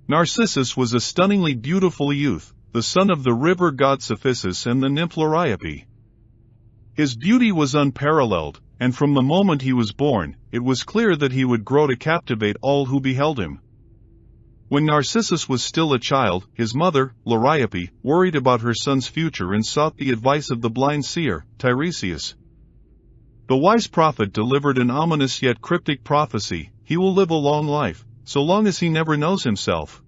Narcissus was a stunningly beautiful youth, the son of the river god Cephissus and the nymph Liriope. His beauty was unparalleled, and from the moment he was born, it was clear that he would grow to captivate all who beheld him. When Narcissus was still a child, his mother, Liriope, worried about her son's future and sought the advice of the blind seer, Tiresias. The wise prophet delivered an ominous yet cryptic prophecy: he will live a long life, so long as he never knows himself.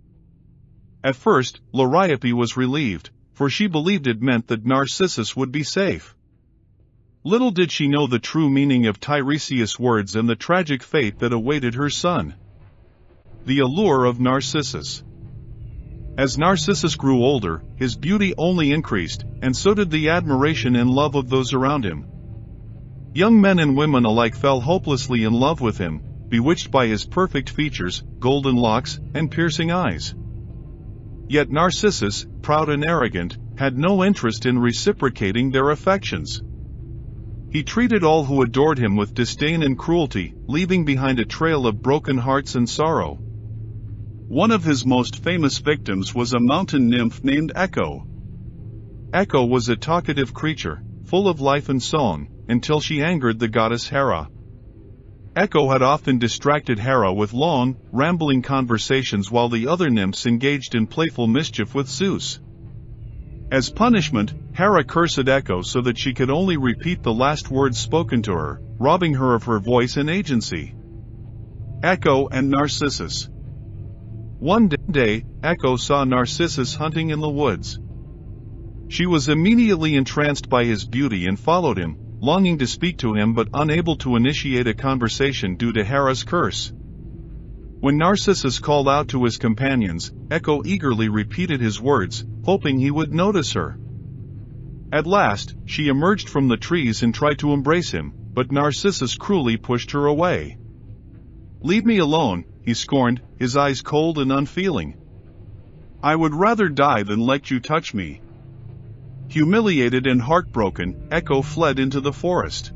At first, Liriope was relieved, for she believed it meant that Narcissus would be safe. Little did she know the true meaning of Tiresias' words and the tragic fate that awaited her son. The allure of Narcissus. As Narcissus grew older, his beauty only increased, and so did the admiration and love of those around him. Young men and women alike fell hopelessly in love with him, bewitched by his perfect features, golden locks, and piercing eyes. Yet Narcissus, proud and arrogant, had no interest in reciprocating their affections. He treated all who adored him with disdain and cruelty, leaving behind a trail of broken hearts and sorrow. One of his most famous victims was a mountain nymph named Echo. Echo was a talkative creature, full of life and song, until she angered the goddess Hera. Echo had often distracted Hera with long, rambling conversations while the other nymphs engaged in playful mischief with Zeus. As punishment, Hera cursed Echo so that she could only repeat the last words spoken to her, robbing her of her voice and agency. Echo and Narcissus. One day, Echo saw Narcissus hunting in the woods. She was immediately entranced by his beauty and followed him, longing to speak to him but unable to initiate a conversation due to Hera's curse. When Narcissus called out to his companions, Echo eagerly repeated his words, hoping he would notice her. At last, she emerged from the trees and tried to embrace him, but Narcissus cruelly pushed her away. "Leave me alone," he scorned, his eyes cold and unfeeling. "I would rather die than let you touch me." Humiliated and heartbroken, Echo fled into the forest.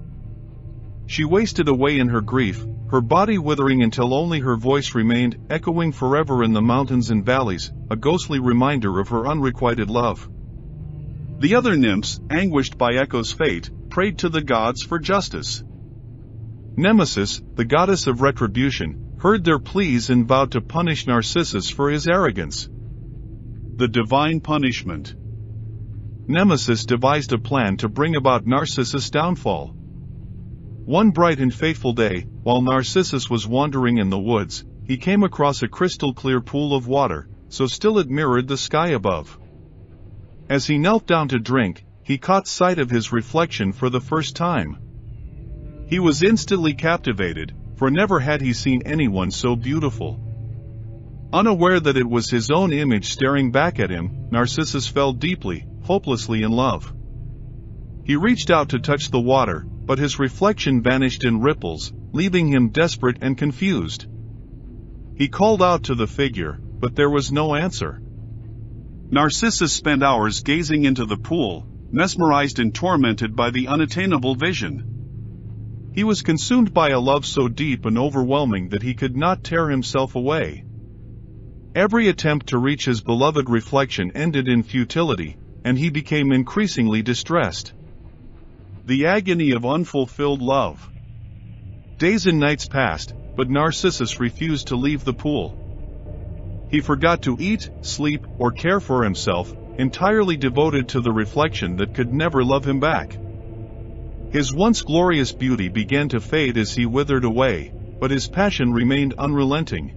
She wasted away in her grief, her body withering until only her voice remained, echoing forever in the mountains and valleys, a ghostly reminder of her unrequited love. The other nymphs, anguished by Echo's fate, prayed to the gods for justice. Nemesis, the goddess of retribution, heard their pleas and vowed to punish Narcissus for his arrogance. The divine punishment. Nemesis devised a plan to bring about Narcissus' downfall. One bright and fateful day, while Narcissus was wandering in the woods, he came across a crystal-clear pool of water, so still it mirrored the sky above. As he knelt down to drink, he caught sight of his reflection for the first time. He was instantly captivated, for never had he seen anyone so beautiful. Unaware that it was his own image staring back at him, Narcissus fell deeply, hopelessly in love. He reached out to touch the water, but his reflection vanished in ripples, leaving him desperate and confused. He called out to the figure, but there was no answer. Narcissus spent hours gazing into the pool, mesmerized and tormented by the unattainable vision. He was consumed by a love so deep and overwhelming that he could not tear himself away. Every attempt to reach his beloved reflection ended in futility, and he became increasingly distressed. The agony of unfulfilled love. Days and nights passed, but Narcissus refused to leave the pool. He forgot to eat, sleep, or care for himself, entirely devoted to the reflection that could never love him back. His once glorious beauty began to fade as he withered away, but his passion remained unrelenting.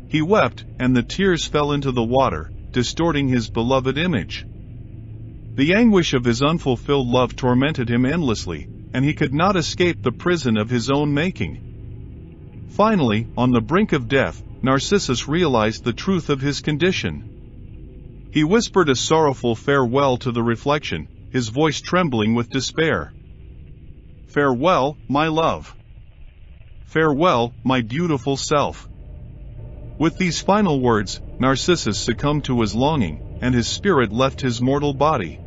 He wept, and the tears fell into the water, distorting his beloved image. The anguish of his unfulfilled love tormented him endlessly, and he could not escape the prison of his own making. Finally, on the brink of death, Narcissus realized the truth of his condition. He whispered a sorrowful farewell to the reflection, his voice trembling with despair. "Farewell, my love. Farewell, my beautiful self." With these final words, Narcissus succumbed to his longing, and his spirit left his mortal body.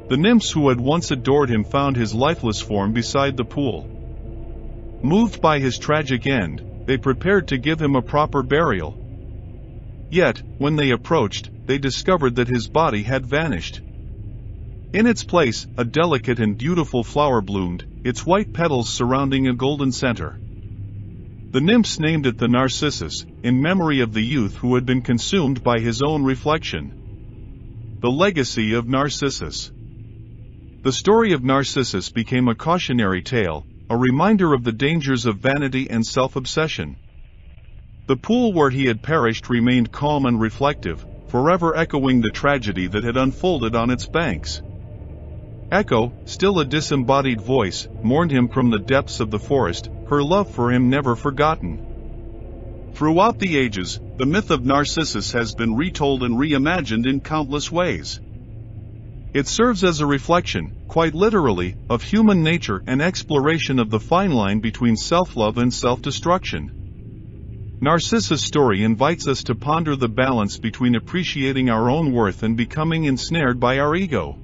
The nymphs who had once adored him found his lifeless form beside the pool. Moved by his tragic end, they prepared to give him a proper burial. Yet, when they approached, they discovered that his body had vanished. In its place, a delicate and beautiful flower bloomed, its white petals surrounding a golden center. The nymphs named it the Narcissus, in memory of the youth who had been consumed by his own reflection. The legacy of Narcissus. The story of Narcissus became a cautionary tale, a reminder of the dangers of vanity and self-obsession. The pool where he had perished remained calm and reflective, forever echoing the tragedy that had unfolded on its banks. Echo, still a disembodied voice, mourned him from the depths of the forest, her love for him never forgotten. Throughout the ages, the myth of Narcissus has been retold and reimagined in countless ways. It serves as a reflection, quite literally, of human nature and exploration of the fine line between self-love and self-destruction. Narcissus' story invites us to ponder the balance between appreciating our own worth and becoming ensnared by our ego.